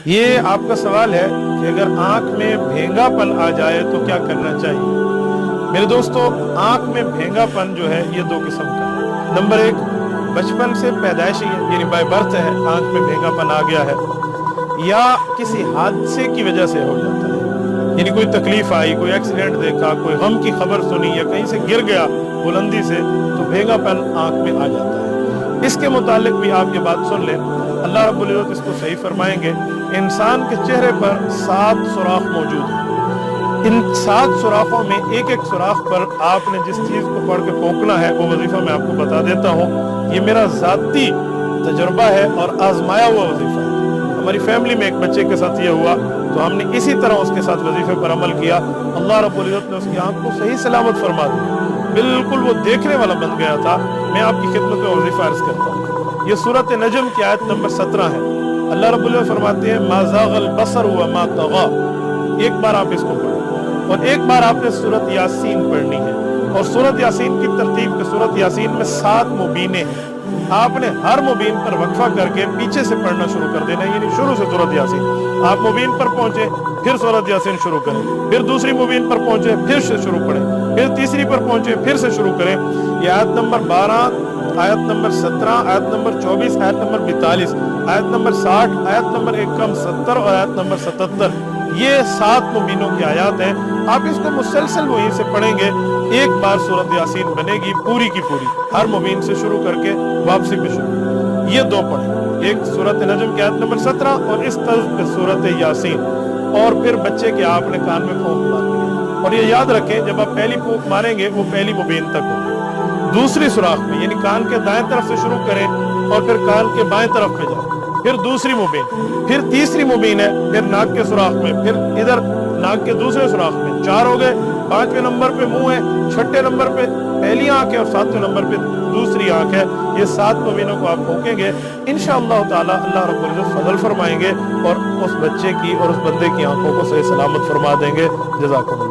یہ آپ کا سوال ہے کہ اگر آنکھ میں بھینگاپن آ جائے تو کیا کرنا چاہیے؟ میرے دوستو، آنکھ میں بھینگاپن جو ہے یہ دو قسم کا ہے۔ نمبر ایک، بچپن سے پیدائشی ہے، یعنی بائی برتھ ہے، آنکھ میں بھینگاپن آ گیا ہے، یا کسی حادثے کی وجہ سے ہو جاتا ہے، یعنی کوئی تکلیف آئی، کوئی ایکسیڈنٹ دیکھا، کوئی غم کی خبر سنی، یا کہیں سے گر گیا بلندی سے تو بھینگاپن آنکھ میں آ جاتا ہے۔ اس کے متعلق بھی آپ یہ بات سن لیں، اللہ رب العزت اس کو صحیح فرمائیں گے، انسان کے چہرے پر 7 سوراخ موجود ہیں۔ ان 7 سوراخوں میں ایک ایک سوراخ پر آپ نے جس چیز کو پڑھ کے پھونکنا ہے وہ وظیفہ میں آپ کو بتا دیتا ہوں۔ یہ میرا ذاتی تجربہ ہے اور آزمایا ہوا وظیفہ ہے۔ ہماری فیملی میں ایک بچے کے ساتھ یہ ہوا تو ہم نے اسی طرح اس کے ساتھ وظیفے پر عمل کیا، اللہ رب العزت نے اس کی آنکھ کو صحیح سلامت فرما دیا، بالکل وہ دیکھنے والا بن گیا تھا۔ میں آپ کی خدمت میں وظیفہ عرض کرتا ہوں۔ یہ سورۃ نجم کی آیت نمبر 17 ہے۔ اللہ رب العزت فرماتے ہیں ما زاغ البصر وما طغى۔ ایک بار آپ اس کو پڑھیں اور ایک بار آپ نے سورۃ یاسین پڑھنی ہے، اور سورۃ یاسین کی ترتیب کے سورۃ یاسین میں 7 مبینیں ہیں۔ آپ نے ہر مبین پر وقفہ کر کے پیچھے سے پڑھنا شروع کر دینا، یعنی شروع سے سورۃ یاسین۔ آپ مبین پر پہنچے پھر سورۃ یاسین شروع کریں، پھر دوسری مبین پر پہنچے پھر سے شروع پڑھیں، پھر تیسری پر پہنچے پھر سے شروع کریں۔ یہ آیت نمبر 12، آیت نمبر 17، آیت نمبر 24، آیت نمبر 42، آیت نمبر 60، آیت نمبر 70 اور آیت نمبر 77، یہ 7 مبینوں کی آیات ہیں۔ آپ اس کو مسلسل وہیں سے پڑھیں گے، ایک بار سورۃ یاسین بنے گی پوری کی پوری، ہر مبین سے شروع کر کے واپسی پہ شروع۔ یہ دو پڑھیں، ایک سورۃ نجم کی آیت نمبر 17 اور اس طرز پہ سورۃ یاسین، اور پھر بچے کے آپ نے کان میں پھونک مارنی ہے۔ اور یہ یاد رکھیں، جب آپ پہلی پھونک ماریں گے وہ پہلی مبین تک ہوگی۔ دوسری سوراخ میں یعنی کان کے دائیں طرف سے شروع کریں اور پھر کان کے بائیں طرف پہ جائیں، پھر دوسری مبین، پھر تیسری مبین ہے، پھر ناک کے سوراخ میں، پھر ادھر ناک کے دوسرے سوراخ میں، 4 ہو گئے۔ 5ویں نمبر پہ منہ ہے، 6 نمبر پہ پہلی آنکھ ہے اور 7ویں نمبر پہ دوسری آنکھ ہے۔ یہ 7 مبینوں کو آپ پھونکیں گے، انشاءاللہ تعالی اللہ رب العزت فضل فرمائیں گے اور اس بچے کی اور اس بندے کی آنکھوں کو صحیح سلامت فرما دیں گے۔ جزاکم اللہ۔